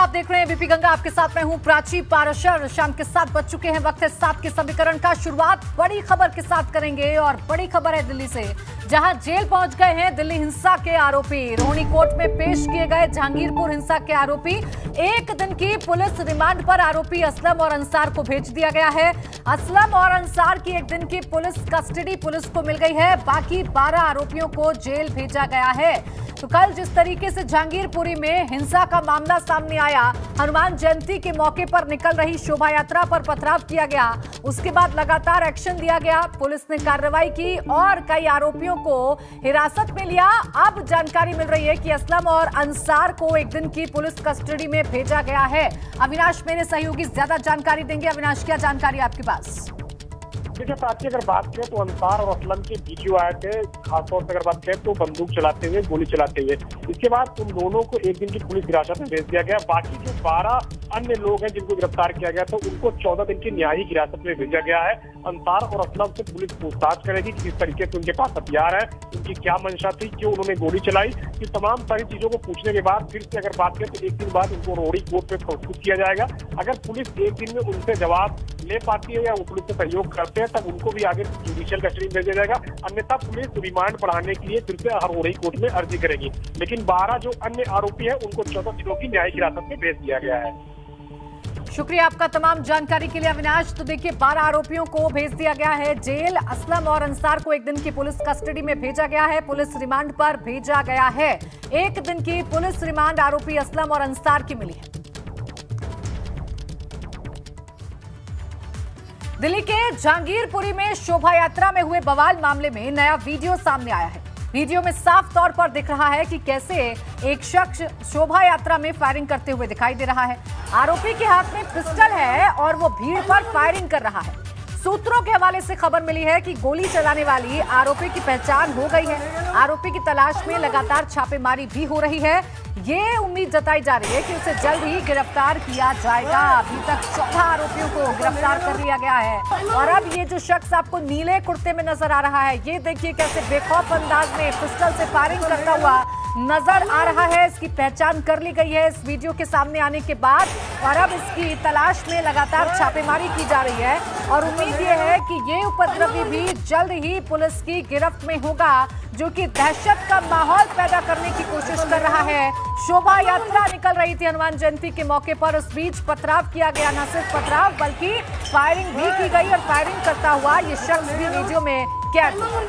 आप देख रहे हैं बीपी गंगा, आपके साथ मैं हूं प्राची पाराशर। शाम के 7 बज चुके हैं, वक्त है 7 के समीकरण का। शुरुआत बड़ी खबर के साथ करेंगे और बड़ी खबर है दिल्ली से, जहां जेल पहुंच गए हैं दिल्ली हिंसा के आरोपी। रोहिणी कोर्ट में पेश किए गए जहांगीरपुर हिंसा के आरोपी। 1 दिन की पुलिस रिमांड पर आरोपी असलम और अंसार को भेज दिया गया है। असलम और अंसार की 1 दिन की पुलिस कस्टडी पुलिस को मिल गई है। बाकी 12 आरोपियों को जेल भेजा गया है। तो कल जिस तरीके से जहांगीरपुरी में हिंसा का मामला सामने आया, हनुमान जयंती के मौके पर निकल रही शोभा यात्रा पर पथराव किया गया, उसके बाद लगातार एक्शन लिया गया, पुलिस ने कार्रवाई की और कई आरोपियों को हिरासत में लिया। अब जानकारी मिल रही है कि असलम और अंसार को 1 दिन की पुलिस कस्टडी में भेजा गया है। अविनाश मेरे सहयोगी ज्यादा जानकारी देंगे। अविनाश, क्या जानकारी आपके पास? देखिए साथी, अगर बात करें तो अंसार और असलम के वीडियो आए थे। खासतौर से अगर बात करें तो बंदूक चलाते हुए, गोली चलाते हुए। इसके बाद उन दोनों को 1 दिन की पुलिस हिरासत में भेज दिया गया। बाकी जो 12 अन्य लोग हैं जिनको गिरफ्तार किया गया था, उनको 14 दिन की न्यायिक हिरासत में भेजा गया है। अंसार और असलम से पुलिस पूछताछ करेगी कि किस तरीके से उनके पास हथियार है, उनकी क्या मंशा थी, क्यों उन्होंने गोली चलाई। ये तमाम सारी चीजों को पूछने के बाद फिर से अगर बात करें तो 1 दिन बाद उनको रोहिणी कोर्ट में प्रस्तुत किया जाएगा। अगर पुलिस 1 दिन में उनसे जवाब ले पाती है या वो पुलिस से सहयोग करते हैं, तब उनको भी आगे जुडिशियल कस्टडी में भेजा जाएगा। अन्यथा पुलिस रिमांड बढ़ाने के लिए फिर से रोहिणी कोर्ट में अर्जी करेगी। लेकिन 12 जो अन्य आरोपी है उनको 14 दिनों की न्यायिक हिरासत में भेज दिया गया है। शुक्रिया आपका तमाम जानकारी के लिए अविनाश। तो देखिए, 12 आरोपियों को भेज दिया गया है जेल। असलम और अंसार को 1 दिन की पुलिस कस्टडी में भेजा गया है, पुलिस रिमांड पर भेजा गया है। 1 दिन की पुलिस रिमांड आरोपी असलम और अंसार की मिली है। दिल्ली के जहांगीरपुरी में शोभा यात्रा में हुए बवाल मामले में नया वीडियो सामने आया है। वीडियो में साफ तौर पर दिख रहा है कि कैसे एक शख्स शोभा यात्रा में फायरिंग करते हुए दिखाई दे रहा है। आरोपी के हाथ में पिस्टल है और वो भीड़ पर फायरिंग कर रहा है। सूत्रों के हवाले से खबर मिली है कि गोली चलाने वाली आरोपी की पहचान हो गई है। आरोपी की तलाश में लगातार छापेमारी भी हो रही है। ये उम्मीद जताई जा रही है कि उसे जल्द ही गिरफ्तार किया जाएगा। अभी तक 14 आरोपियों को गिरफ्तार कर लिया गया है। और अब ये जो शख्स आपको नीले कुर्ते में नजर आ रहा है, ये देखिए कैसे बेखौफ अंदाज में पिस्टल से फायरिंग करता हुआ नजर आ रहा है। इसकी पहचान कर ली गई है इस वीडियो के सामने आने के बाद, और अब इसकी तलाश में लगातार छापेमारी की जा रही है। और उम्मीद ये है कि ये उपद्रवी भी जल्द ही पुलिस की गिरफ्त में होगा, जो कि दहशत का माहौल पैदा करने की कोशिश कर रहा है। शोभा यात्रा निकल रही थी हनुमान जयंती के मौके पर, उस बीच पथराव किया गया। न सिर्फ पथराव बल्कि फायरिंग भी की गई और फायरिंग करता हुआ ये शख्स भी वीडियो में कैद हुआ।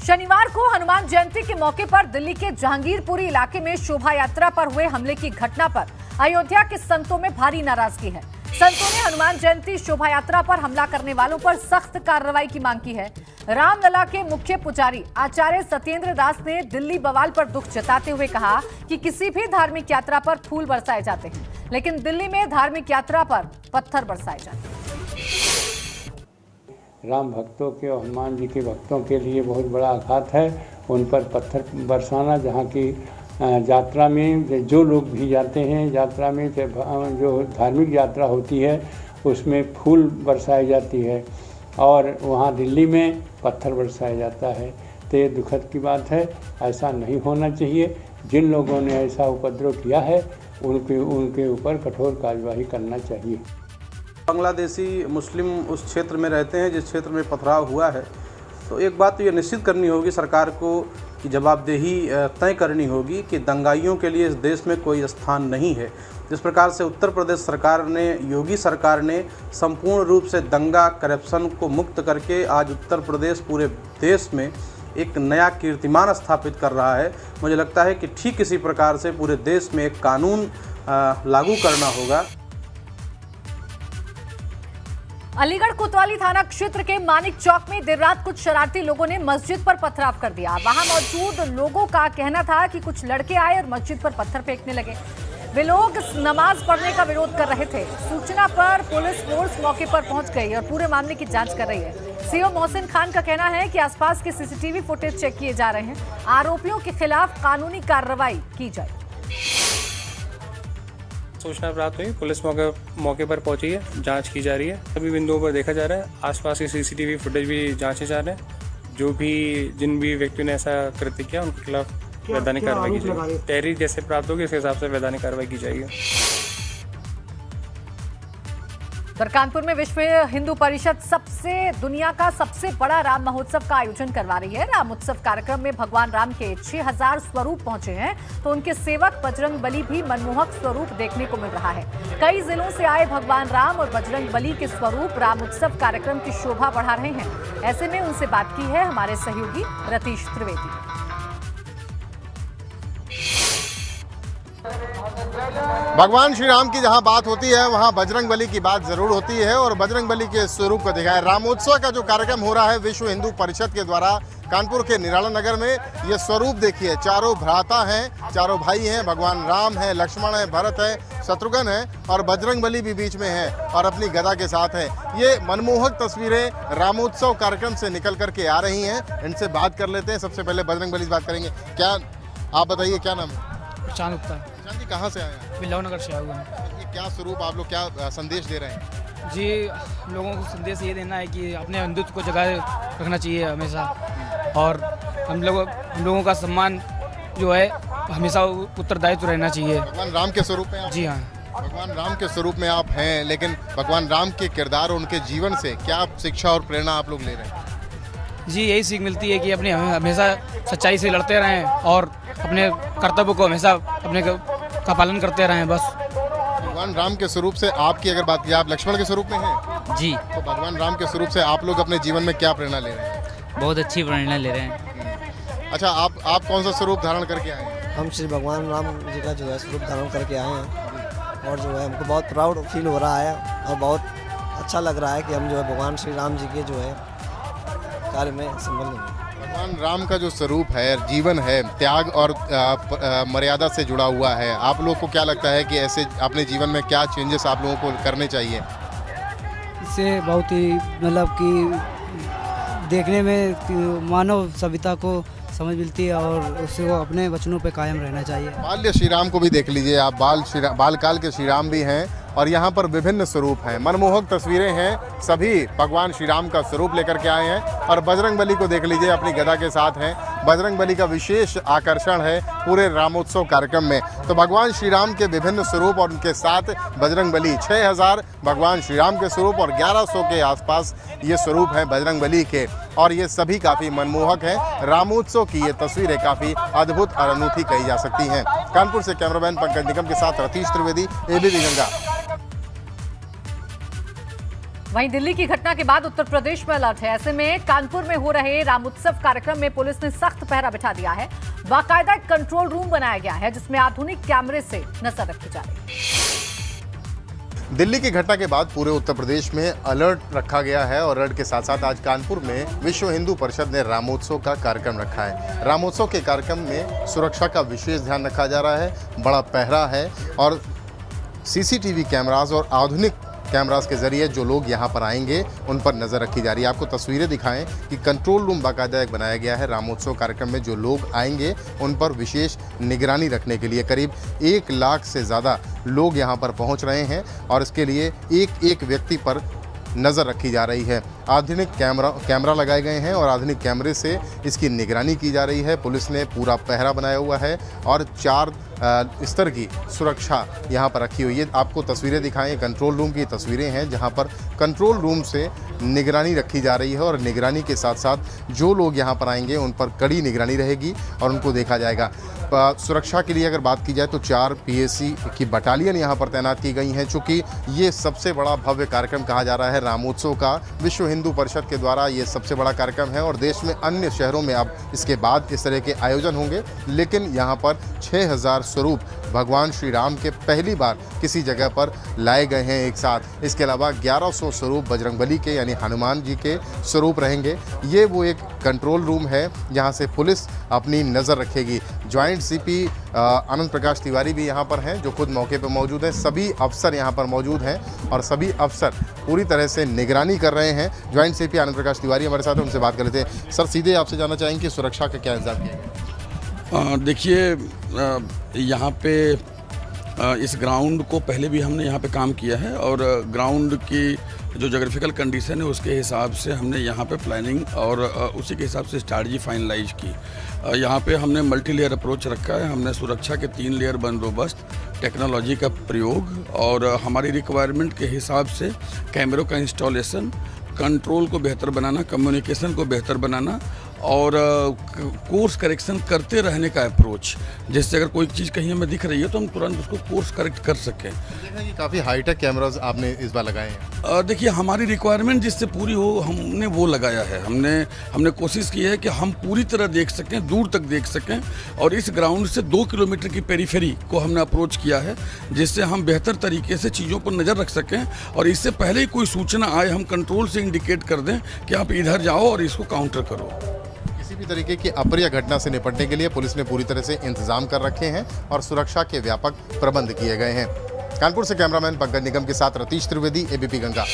शनिवार को हनुमान जयंती के मौके पर दिल्ली के जहांगीरपुरी इलाके में शोभा यात्रा पर हुए हमले की घटना पर अयोध्या के संतों में भारी नाराजगी है। संतों ने हनुमान जयंती शोभा यात्रा पर हमला करने वालों पर सख्त कार्रवाई की मांग की है। रामलला के मुख्य पुजारी आचार्य सत्येंद्र दास ने दिल्ली बवाल पर दुख जताते हुए कहा कि किसी भी धार्मिक यात्रा पर फूल बरसाए जाते हैं, लेकिन दिल्ली में धार्मिक यात्रा पर पत्थर बरसाए जाते हैं। राम भक्तों के और हनुमान जी के भक्तों के लिए बहुत बड़ा आघात है। उन पर पत्थर बरसाना, जहाँ की यात्रा में जो लोग भी जाते हैं, यात्रा में जो धार्मिक यात्रा होती है उसमें फूल बरसाई जाती है और वहाँ दिल्ली में पत्थर बरसाया जाता है। तो ये दुखद की बात है, ऐसा नहीं होना चाहिए। जिन लोगों ने ऐसा उपद्रव किया है उनके ऊपर कठोर कार्यवाही करना चाहिए। बांग्लादेशी मुस्लिम उस क्षेत्र में रहते हैं जिस क्षेत्र में पथराव हुआ है, तो एक बात तो ये निश्चित करनी होगी सरकार को कि जवाबदेही तय करनी होगी कि दंगाइयों के लिए इस देश में कोई स्थान नहीं है। जिस प्रकार से उत्तर प्रदेश सरकार ने, योगी सरकार ने संपूर्ण रूप से दंगा करप्शन को मुक्त करके आज उत्तर प्रदेश पूरे देश में एक नया कीर्तिमान स्थापित कर रहा है, मुझे लगता है कि ठीक इसी प्रकार से पूरे देश में एक कानून लागू करना होगा। अलीगढ़ कोतवाली थाना क्षेत्र के मानिक चौक में देर रात कुछ शरारती लोगों ने मस्जिद पर पथराव कर दिया। वहां मौजूद लोगों का कहना था कि कुछ लड़के आए और मस्जिद पर पत्थर फेंकने लगे। वे लोग नमाज पढ़ने का विरोध कर रहे थे। सूचना पर पुलिस फोर्स मौके पर पहुंच गई और पूरे मामले की जांच कर रही है। सीओ मोहसिन खान का कहना है कि आसपास के सीसीटीवी फुटेज चेक किए जा रहे हैं। आरोपियों के खिलाफ कानूनी कार्रवाई की जाए। सूचना प्राप्त हुई, पुलिस मौके पर पहुंची है, जांच की जा रही है। सभी बिंदुओं पर देखा जा रहा है, आसपास के सीसीटीवी फुटेज भी जांचे जा रहे हैं। जो भी जिन भी व्यक्तियों ने ऐसा कृत्य किया उनके खिलाफ वैधानिक कार्रवाई की जाएगी। तहरीर जैसे प्राप्त होगी उस हिसाब से वैधानिक कार्रवाई की जाएगी। उधर कानपुर में विश्व हिंदू परिषद दुनिया का सबसे बड़ा राम महोत्सव का आयोजन करवा रही है। राम उत्सव कार्यक्रम में भगवान राम के 6000 स्वरूप पहुंचे हैं, तो उनके सेवक बजरंग बली भी मनमोहक स्वरूप देखने को मिल रहा है। कई जिलों से आए भगवान राम और बजरंग बली के स्वरूप राम उत्सव कार्यक्रम की शोभा बढ़ा रहे हैं। ऐसे में उनसे बात की है हमारे सहयोगी रतीश त्रिवेदी। भगवान श्री राम की जहां बात होती है वहां बजरंग बली की बात जरूर होती है और बजरंग बली के स्वरूप को दिखाया। रामोत्सव का जो कार्यक्रम हो रहा है विश्व हिंदू परिषद के द्वारा कानपुर के निराला नगर में, ये स्वरूप देखिए, चारों भ्राता हैं, चारों भाई हैं, भगवान राम है, लक्ष्मण है, भरत है, शत्रुघ्न है और बजरंग बली भी बीच में है और अपनी गदा के साथ है। ये मनमोहक तस्वीरें रामोत्सव कार्यक्रम से निकल करके आ रही हैं। इनसे बात कर लेते हैं। सबसे पहले बजरंग बली से बात करेंगे। क्या आप बताइए, क्या नाम है? प्रशांत गुप्ता। प्रशांत जी कहाँ से आए हैं? बिल्लाव नगर से आए हुए हैं। ये क्या स्वरूप, आप लोग क्या संदेश दे रहे हैं? जी, लोगों को संदेश ये देना है कि अपने हिंदुत्व को जगह रखना चाहिए हमेशा, और हम लोगों का सम्मान जो है हमेशा उत्तरदायित्व रहना चाहिए। भगवान राम के स्वरूप में? जी हाँ, भगवान राम के स्वरूप में आप हैं, लेकिन भगवान राम के किरदार और उनके जीवन से क्या शिक्षा और प्रेरणा आप लोग ले रहे हैं? जी, यही सीख मिलती है कि अपने हमेशा सच्चाई से लड़ते रहें और अपने कर्तव्य को हमेशा अपने का पालन करते रहें बस। भगवान राम के स्वरूप से आपकी अगर बात की, आप लक्ष्मण के स्वरूप में हैं? जी। तो भगवान राम के स्वरूप से आप लोग अपने जीवन में क्या प्रेरणा ले रहे हैं? बहुत अच्छी प्रेरणा ले रहे हैं। अच्छा, आप कौन सा स्वरूप धारण करके आए हैं? हम श्री भगवान राम जी का जो है स्वरूप धारण करके आए हैं और जो है हमको बहुत प्राउड फील हो रहा है और बहुत अच्छा लग रहा है कि हम जो है भगवान श्री राम जी के जो है कार्य में संबंध होंगे। भगवान राम का जो स्वरूप है, जीवन है, त्याग और मर्यादा से जुड़ा हुआ है। आप लोग को क्या लगता है कि ऐसे अपने जीवन में क्या चेंजेस आप लोगों को करने चाहिए? इससे बहुत ही मतलब कि देखने में मानव सभ्यता को समझ मिलती है और उससे वो अपने वचनों पे कायम रहना चाहिए। बाल्य श्री राम को भी देख लीजिए आप, बालकाल के श्री राम भी हैं और यहाँ पर विभिन्न स्वरूप हैं, मनमोहक तस्वीरें हैं। सभी भगवान श्री राम का स्वरूप लेकर के आए हैं और बजरंग बली को देख लीजिए, अपनी गदा के साथ हैं। बजरंग बली का विशेष आकर्षण है पूरे रामोत्सव कार्यक्रम में। तो भगवान श्री राम के विभिन्न स्वरूप और उनके साथ बजरंग बली, 6000 भगवान श्री राम के स्वरूप और 1100 के आसपास ये स्वरूप हैं बजरंग बली के, और ये सभी काफ़ी मनमोहक हैं। रामोत्सव की ये तस्वीरें काफ़ी अद्भुत और अनूठी कही जा सकती हैं। कानपुर से कैमरामैन पंकज निगम के साथ रतीश त्रिवेदी, एबीपी गंगा। वहीं दिल्ली की घटना के बाद उत्तर प्रदेश में अलर्ट है। ऐसे में कानपुर में हो रहे रामोत्सव कार्यक्रम में पुलिस ने सख्त पहरा बिठा दिया है। बाकायदा एक कंट्रोल रूम बनाया गया है जिसमें आधुनिक कैमरे से नजर रखी जा रही है। दिल्ली की घटना के बाद पूरे उत्तर प्रदेश में अलर्ट रखा गया है और अलर्ट के साथ साथ आज कानपुर में विश्व हिंदू परिषद ने रामोत्सव का कार्यक्रम रखा है। रामोत्सव के कार्यक्रम में सुरक्षा का विशेष ध्यान रखा जा रहा है, बड़ा पहरा है और सीसीटीवी कैमरास और आधुनिक कैमरास के जरिए जो लोग यहाँ पर आएंगे उन पर नज़र रखी जा रही है। आपको तस्वीरें दिखाएं कि कंट्रोल रूम बाकायदा एक बनाया गया है। रामोत्सव कार्यक्रम में जो लोग आएंगे उन पर विशेष निगरानी रखने के लिए करीब 1 लाख से ज़्यादा लोग यहाँ पर पहुँच रहे हैं और इसके लिए एक एक व्यक्ति पर नज़र रखी जा रही है। आधुनिक कैमरा लगाए गए हैं और आधुनिक कैमरे से इसकी निगरानी की जा रही है। पुलिस ने पूरा पहरा बनाया हुआ है और 4 स्तर की सुरक्षा यहाँ पर रखी हुई है। आपको तस्वीरें दिखाएं, कंट्रोल रूम की तस्वीरें हैं जहाँ पर कंट्रोल रूम से निगरानी रखी जा रही है और निगरानी के साथ साथ जो लोग यहाँ पर आएंगे उन पर कड़ी निगरानी रहेगी और उनको देखा जाएगा। सुरक्षा के लिए अगर बात की जाए तो 4 पीएसी की बटालियन यहाँ पर तैनात की गई हैं। चूँकि ये सबसे बड़ा भव्य कार्यक्रम कहा जा रहा है रामोत्सव का, विश्व हिंदू परिषद के द्वारा ये सबसे बड़ा कार्यक्रम है और देश में अन्य शहरों में अब इसके बाद इस तरह के आयोजन होंगे, लेकिन यहाँ पर 6000 स्वरूप भगवान श्री राम के पहली बार किसी जगह पर लाए गए हैं एक साथ। इसके अलावा 1100 स्वरूप बजरंगबली के यानी हनुमान जी के स्वरूप रहेंगे। ये वो एक कंट्रोल रूम है जहाँ से पुलिस अपनी नज़र रखेगी। ज्वाइंट सीपी आनंद प्रकाश तिवारी भी यहाँ पर हैं जो खुद मौके पर मौजूद हैं। सभी अफसर यहाँ पर मौजूद हैं और सभी अफसर पूरी तरह से निगरानी कर रहे हैं। ज्वाइंट सीपी आनंद प्रकाश तिवारी हमारे साथ हैं, उनसे बात कर लेते हैं। सर, सीधे आपसे जानना चाहेंगे कि सुरक्षा का क्या इंतजाम किया गया? देखिए, यहाँ पे इस ग्राउंड को पहले भी हमने यहाँ पे काम किया है और ग्राउंड की जो जोग्राफिकल कंडीशन है उसके हिसाब से हमने यहाँ पे प्लानिंग और उसी के हिसाब से स्ट्रैटेजी फाइनलाइज की। यहाँ पे हमने मल्टी लेयर अप्रोच रखा है। हमने सुरक्षा के 3 लेयर बंदोबस्त, टेक्नोलॉजी का प्रयोग और हमारी रिक्वायरमेंट के हिसाब से कैमरों का इंस्टॉलेशन, कंट्रोल को बेहतर बनाना, कम्युनिकेशन को बेहतर बनाना और कोर्स करेक्शन करते रहने का अप्रोच, जिससे अगर कोई चीज़ कहीं हमें दिख रही है तो हम तुरंत उसको कोर्स करेक्ट कर सकें। देखा कि काफ़ी हाईटेक कैमराज आपने इस बार लगाए हैं। देखिए, हमारी रिक्वायरमेंट जिससे पूरी हो हमने वो लगाया है। हमने कोशिश की है कि हम पूरी तरह देख सकें, दूर तक देख सकें और इस ग्राउंड से 2 किलोमीटर की पेरीफेरी को हमने अप्रोच किया है, जिससे हम बेहतर तरीके से चीज़ों पर नज़र रख सकें और इससे पहले ही कोई सूचना आए हम कंट्रोल से इंडिकेट कर दें कि आप इधर जाओ और इसको काउंटर करो। किसी भी तरीके की अप्रिय घटना से निपटने के लिए पुलिस ने पूरी तरह से इंतजाम कर रखे हैं और सुरक्षा के व्यापक प्रबंध किए गए हैं। कानपुर से कैमरामैन पंकज निगम के साथ रतीश त्रिवेदी, एबीपी गंगा।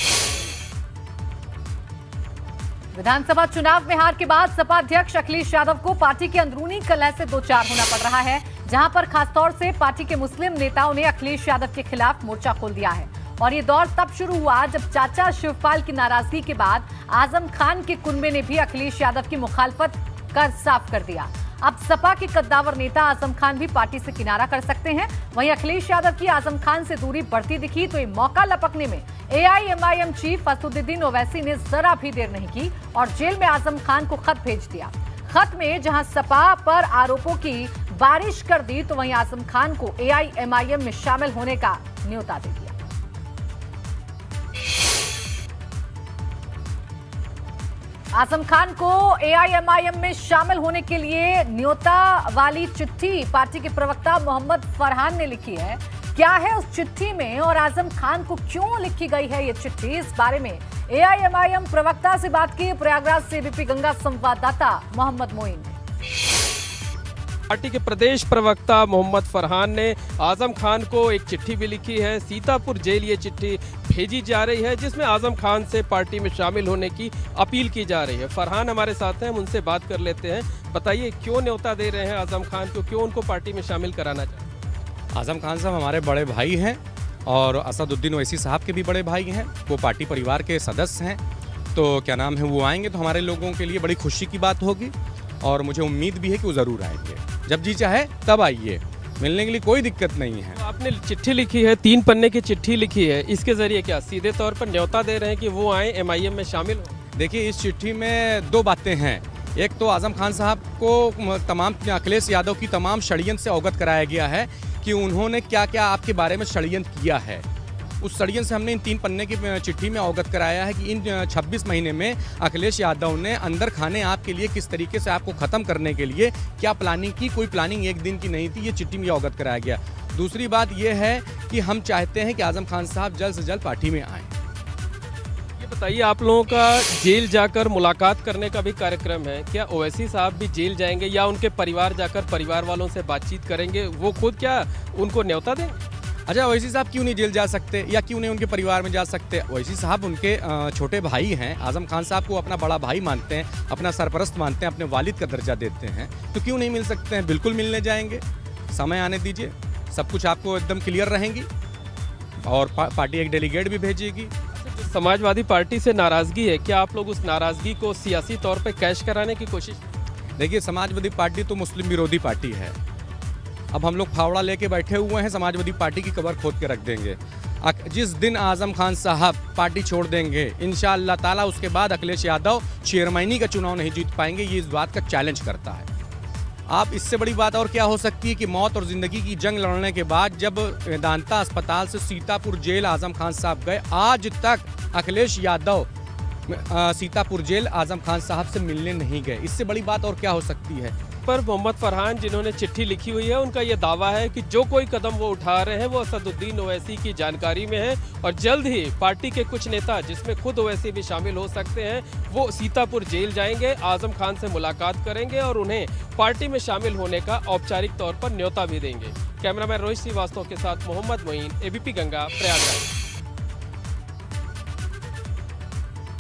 विधानसभा चुनाव में हार के बाद सपा अध्यक्ष अखिलेश यादव को पार्टी के अंदरूनी कलह से दो चार होना पड़ रहा है, जहां पर खासतौर से पार्टी के मुस्लिम नेताओं ने अखिलेश यादव के खिलाफ मोर्चा खोल दिया है। और ये दौर तब शुरू हुआ जब चाचा शिवपाल की नाराजगी के बाद आजम खान के कुनबे ने भी अखिलेश यादव की मुखालफत कर साफ कर दिया। अब सपा के कद्दावर नेता आजम खान भी पार्टी से किनारा कर सकते हैं। वहीं अखिलेश यादव की आजम खान से दूरी बढ़ती दिखी तो ये मौका लपकने में एआईएमआईएम चीफ असदुद्दीन ओवैसी ने जरा भी देर नहीं की और जेल में आजम खान को खत भेज दिया। खत में जहां सपा पर आरोपों की बारिश कर दी तो वहीं आजम खान को एआईएमआईएम में शामिल होने का न्योता दे दिया। आजम खान को एआईएमआईएम में शामिल होने के लिए न्योता वाली चिट्ठी पार्टी के प्रवक्ता मोहम्मद फरहान ने लिखी है। क्या है उस चिट्ठी में और आजम खान को क्यों लिखी गई है ये चिट्ठी, इस बारे में एआईएमआईएम प्रवक्ता से बात की प्रयागराज से एबीपी गंगा संवाददाता मोहम्मद मोइन ने। पार्टी के प्रदेश प्रवक्ता मोहम्मद फरहान ने आजम खान को एक चिट्ठी भी लिखी है। सीतापुर जेल ये चिट्ठी भेजी जा रही है जिसमें आजम खान से पार्टी में शामिल होने की अपील की जा रही है। फरहान हमारे साथ हैं, हम उनसे बात कर लेते हैं। बताइए, क्यों न्योता दे रहे हैं आजम खान को, क्यों उनको पार्टी में शामिल कराना चाहते हैं? आजम खान साहब हमारे बड़े भाई हैं और असदुद्दीन ओवैसी साहब के भी बड़े भाई हैं। वो पार्टी परिवार के सदस्य हैं, तो क्या नाम है, वो आएंगे तो हमारे लोगों के लिए बड़ी खुशी की बात होगी और मुझे उम्मीद भी है कि वो ज़रूर आएंगे। जब जी चाहे तब आइए, मिलने के लिए कोई दिक्कत नहीं है। तो आपने चिट्ठी लिखी है, 3 पन्ने की चिट्ठी लिखी है, इसके जरिए क्या सीधे तौर पर न्योता दे रहे हैं कि वो आए एमआईएम में शामिल हो? देखिए, इस चिट्ठी में 2 बातें हैं। एक तो आजम खान साहब को तमाम अखिलेश यादव की तमाम षड्यंत्र से अवगत कराया गया है कि उन्होंने क्या क्या आपके बारे में षड्यंत्र किया है। उस षड्यंत्र से हमने इन 3 पन्ने की चिट्ठी में अवगत कराया है कि इन 26 महीने में अखिलेश यादव ने अंदर खाने आपके लिए किस तरीके से आपको ख़त्म करने के लिए क्या प्लानिंग की। कोई प्लानिंग एक दिन की नहीं थी, ये चिट्ठी में अवगत कराया गया। दूसरी बात ये है कि हम चाहते हैं कि आजम खान साहब जल्द से जल्द पार्टी में आएँ। ये बताइए, आप लोगों का जेल जाकर मुलाकात करने का भी कार्यक्रम है, क्या ओवैसी साहब भी जेल जाएंगे या उनके परिवार जाकर परिवार वालों से बातचीत करेंगे? वो खुद क्या उनको न्योता देंगे? अच्छा, ओवैसी साहब क्यों नहीं जेल जा सकते या क्यों नहीं उनके परिवार में जा सकते? ओवैसी साहब उनके छोटे भाई हैं। आजम खान साहब को अपना बड़ा भाई मानते हैं, अपना सरपरस्त मानते हैं, अपने वालिद का दर्जा देते हैं, तो क्यों नहीं मिल सकते हैं? बिल्कुल मिलने जाएंगे, समय आने दीजिए, सब कुछ आपको एकदम क्लियर रहेंगी और पार्टी एक डेलीगेट भी भेजेगी। समाजवादी पार्टी से नाराज़गी है, क्या आप लोग उस नाराज़गी को सियासी तौर पर कैश कराने की कोशिश? देखिए, समाजवादी पार्टी तो मुस्लिम विरोधी पार्टी है। अब हम लोग फावड़ा लेके बैठे हुए हैं, समाजवादी पार्टी की कबर खोद के रख देंगे। जिस दिन आजम खान साहब पार्टी छोड़ देंगे इंशाअल्लाह ताला, उसके बाद अखिलेश यादव चेयरमैनी का चुनाव नहीं जीत पाएंगे। ये इस बात का चैलेंज करता है। आप इससे बड़ी बात और क्या हो सकती है कि मौत और ज़िंदगी की जंग लड़ने के बाद जब वेदांता अस्पताल से सीतापुर जेल आजम खान साहब गए, आज तक अखिलेश यादव सीतापुर जेल आजम खान साहब से मिलने नहीं गए। इससे बड़ी बात और क्या हो सकती है? पर मोहम्मद फरहान जिन्होंने चिट्ठी लिखी हुई है, उनका यह दावा है कि जो कोई कदम वो उठा रहे हैं वो असदुद्दीन ओवैसी की जानकारी में है और जल्द ही पार्टी के कुछ नेता, जिसमें खुद ओवैसी भी शामिल हो सकते हैं, वो सीतापुर जेल जाएंगे, आजम खान से मुलाकात करेंगे और उन्हें पार्टी में शामिल होने का औपचारिक तौर पर न्योता भी देंगे। कैमरामैन रोहित श्रीवास्तव के साथ मोहम्मद मोइन, एबीपी गंगा, प्रयागराज।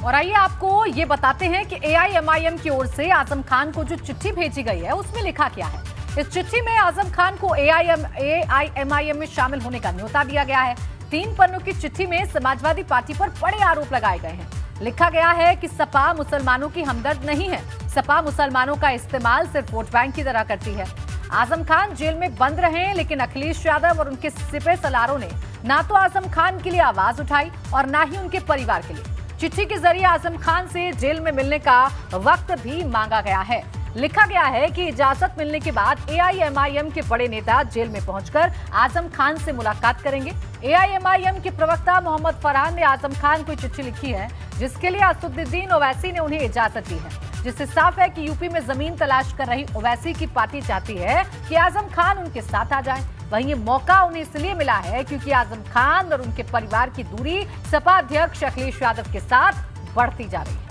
और आइए आपको ये बताते हैं कि एआईएमआईएम की ओर से आजम खान को जो चिट्ठी भेजी गई है उसमें लिखा क्या है। इस चिट्ठी में आजम खान को AIMIM में शामिल होने का न्योता दिया गया है। 3 पन्नों की चिट्ठी में समाजवादी पार्टी पर बड़े आरोप लगाए गए हैं। लिखा गया है कि सपा मुसलमानों की हमदर्द नहीं है, सपा मुसलमानों का इस्तेमाल सिर्फ वोट बैंक की तरह करती है। आजम खान जेल में बंद रहे, लेकिन अखिलेश यादव और उनके सिपह सलारों ने ना तो आजम खान के लिए आवाज उठाई और ना ही उनके परिवार के लिए। चिट्ठी के जरिए आजम खान से जेल में मिलने का वक्त भी मांगा गया है। लिखा गया है कि इजाजत मिलने के बाद AIMIM के बड़े नेता जेल में पहुंचकर आजम खान से मुलाकात करेंगे। AIMIM के प्रवक्ता मोहम्मद फरहान ने आजम खान को चिट्ठी लिखी है, जिसके लिए असदुद्दीन ओवैसी ने उन्हें इजाजत दी है, जिससे साफ है कि यूपी में जमीन तलाश कर रही ओवैसी की पार्टी चाहती है कि आजम खान उनके साथ आ जाए। वहीं ये मौका उन्हें इसलिए मिला है क्योंकि आजम खान और उनके परिवार की दूरी सपा अध्यक्ष अखिलेश यादव के साथ बढ़ती जा रही है।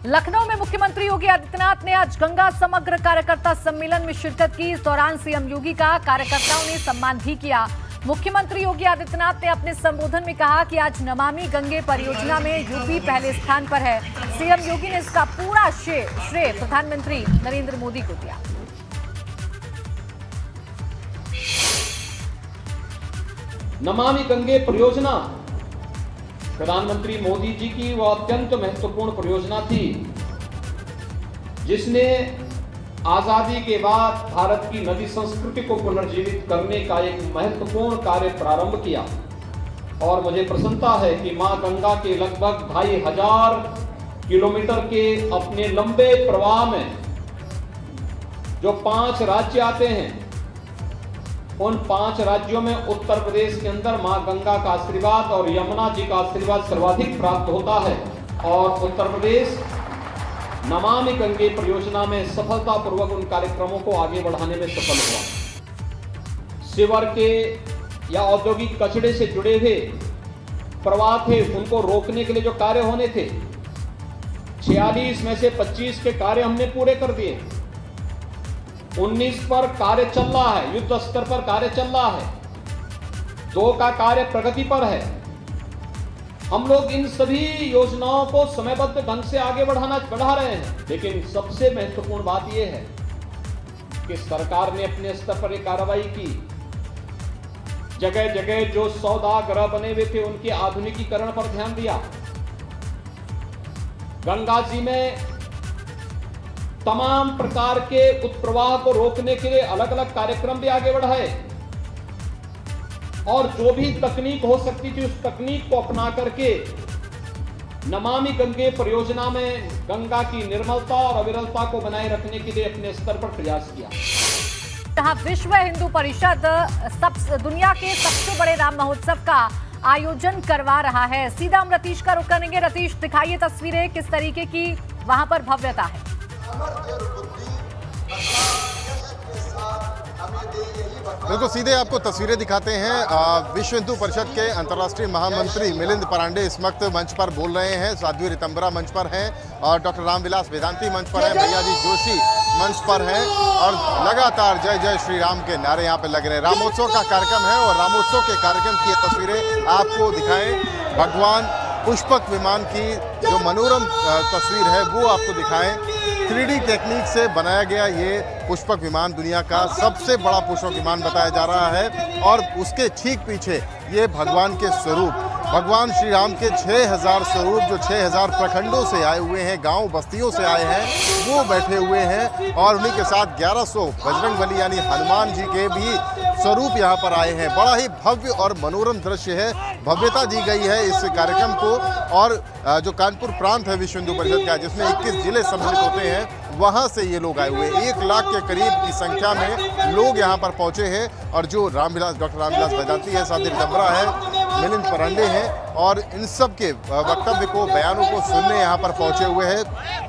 लखनऊ में मुख्यमंत्री योगी आदित्यनाथ ने आज गंगा समग्र कार्यकर्ता सम्मेलन में शिरकत की। इस दौरान सीएम योगी का कार्यकर्ताओं ने सम्मान भी किया। मुख्यमंत्री योगी आदित्यनाथ ने अपने संबोधन में कहा कि आज नमामि गंगे परियोजना में यूपी पहले स्थान पर है। सीएम योगी ने इसका पूरा श्रेय प्रधानमंत्री नरेंद्र मोदी को दिया। नमामि गंगे परियोजना प्रधानमंत्री मोदी जी की वो अत्यंत महत्वपूर्ण परियोजना थी, जिसने आजादी के बाद भारत की नदी संस्कृति को पुनर्जीवित करने का एक महत्वपूर्ण कार्य प्रारंभ किया। और मुझे प्रसन्नता है कि मां गंगा के लगभग 2500 किलोमीटर के अपने लंबे प्रवाह में जो 5 राज्य आते हैं, उन 5 राज्यों में उत्तर प्रदेश के अंदर मां गंगा का आशीर्वाद और यमुना जी का आशीर्वाद सर्वाधिक प्राप्त होता है। और उत्तर प्रदेश नमामि गंगे परियोजना में सफलतापूर्वक उन कार्यक्रमों को आगे बढ़ाने में सफल हुआ। सीवर के या औद्योगिक कचरे से जुड़े हुए प्रवाह थे, उनको रोकने के लिए जो कार्य होने थे, 46 में से 25 के कार्य हमने पूरे कर दिए। 19 पर कार्य चल रहा है, युद्ध स्तर पर कार्य चल रहा है। 2 का कार्य प्रगति पर है। हम लोग इन सभी योजनाओं को समयबद्ध ढंग से आगे बढ़ा रहे हैं। लेकिन सबसे महत्वपूर्ण बात यह है कि सरकार ने अपने स्तर पर एक कार्रवाई की। जगह जगह जो सौदागर बने हुए थे, उनके आधुनिकीकरण पर ध्यान दिया। गंगा जी में तमाम प्रकार के उत्प्रवाह को रोकने के लिए अलग अलग कार्यक्रम भी आगे बढ़ाए। और जो भी तकनीक हो सकती थी, उस तकनीक को अपना करके नमामि गंगे परियोजना में गंगा की निर्मलता और अविरलता को बनाए रखने के लिए अपने स्तर पर प्रयास किया। जहां विश्व हिंदू परिषद दुनिया के सबसे बड़े राम महोत्सव का आयोजन करवा रहा है। सीधा हम रतीश का रुख करेंगे। रतीश, दिखाइए तस्वीरें, किस तरीके की वहां पर भव्यता है। बिल्कुल सीधे आपको तस्वीरें दिखाते हैं। विश्व हिंदू परिषद के अंतर्राष्ट्रीय महामंत्री मिलिंद पांडे इस वक्त मंच पर बोल रहे हैं। साध्वी रितंबरा मंच पर हैं और डॉक्टर रामविलास वेदांती मंच पर हैं। भैयाजी जोशी मंच पर हैं और लगातार जय जय श्री राम के नारे यहाँ पे लग रहे हैं। रामोत्सव का कार्यक्रम है और रामोत्सव के कार्यक्रम की तस्वीरें आपको दिखाएं। भगवान पुष्पक विमान की जो मनोरम तस्वीर है वो आपको दिखाएं। 3D टेक्निक से बनाया गया ये पुष्पक विमान दुनिया का सबसे बड़ा पुष्पक विमान बताया जा रहा है। और उसके ठीक पीछे ये भगवान के स्वरूप, भगवान श्री राम के 6000 स्वरूप जो 6000 प्रखंडों से आए हुए हैं, गांव बस्तियों से आए हैं, वो बैठे हुए हैं। और उन्हीं के साथ 1100 बजरंगबली यानी हनुमान जी के भी स्वरूप यहाँ पर आए हैं। बड़ा ही भव्य और मनोरम दृश्य है, भव्यता दी गई है इस कार्यक्रम को। और जो कानपुर प्रांत है विश्व हिंदू परिषद का, जिसमें 21 जिले सम्मिलित होते हैं, वहाँ से ये लोग आए हुए 1 लाख के करीब की संख्या में लोग यहाँ पर पहुँचे हैं। और जो डॉक्टर रामविलास वेदांती है, साध्वी रितंबरा है, मिलिंद पांडे हैं, और इन सब के वक्तव्य को, बयानों को सुनने यहाँ पर पहुँचे हुए हैं।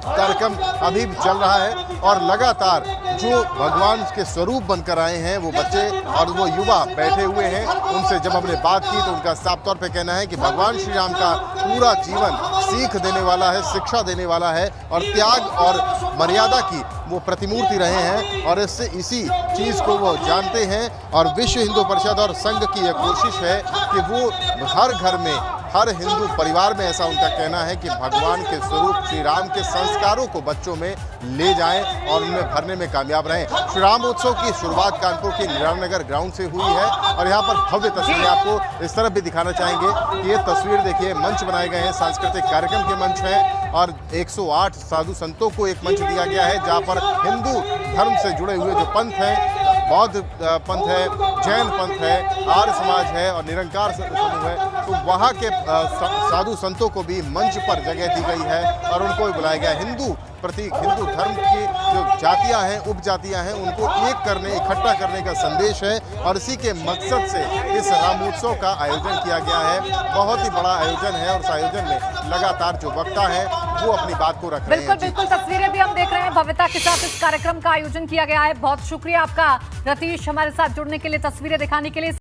कार्यक्रम अभी भी चल रहा है और लगातार जो भगवान के स्वरूप बनकर आए हैं वो बच्चे और वो युवा बैठे हुए हैं। उनसे जब हमने बात की तो उनका साफ तौर पे कहना है कि भगवान श्री राम का पूरा जीवन सीख देने वाला है, शिक्षा देने वाला है और त्याग और मर्यादा की वो प्रतिमूर्ति रहे हैं। और इससे इसी चीज़ को वो जानते हैं। और विश्व हिंदू परिषद और संघ की यह कोशिश है कि वो हर घर में हर हिंदू परिवार में ऐसा उनका कहना है कि भगवान के स्वरूप श्री राम के संस्कारों को बच्चों में ले जाएं और उनमें भरने में कामयाब रहें। श्री राम उत्सव की शुरुआत कानपुर के निरानगर ग्राउंड से हुई है और यहाँ पर भव्य तस्वीरें आपको इस तरफ भी दिखाना चाहेंगे कि ये तस्वीर देखिए, मंच बनाए गए हैं, सांस्कृतिक कार्यक्रम के मंच हैं और 108 साधु संतों को एक मंच दिया गया है जहाँ पर हिंदू धर्म से जुड़े हुए जो पंथ हैं, बौद्ध पंथ है, जैन पंथ है, आर्य समाज है और निरंकार समूह है, तो वहाँ के साधु संतों को भी मंच पर जगह दी गई है और उनको भी बुलाया गया। हिंदू प्रतीक, हिंदू धर्म की जो जातियां हैं, उपजातियां हैं, उनको एक करने, इकट्ठा करने का संदेश है और इसी के मकसद से इस रामोत्सव का आयोजन किया गया है। बहुत ही बड़ा आयोजन है और इस आयोजन में लगातार जो वक्ता है वो अपनी बात को रख रहे हैं। बिल्कुल तस्वीरें भी हम देख रहे हैं, भव्यता के साथ इस कार्यक्रम का आयोजन किया गया है। बहुत शुक्रिया आपका रतीश, हमारे साथ जुड़ने के लिए, तस्वीरें दिखाने के लिए।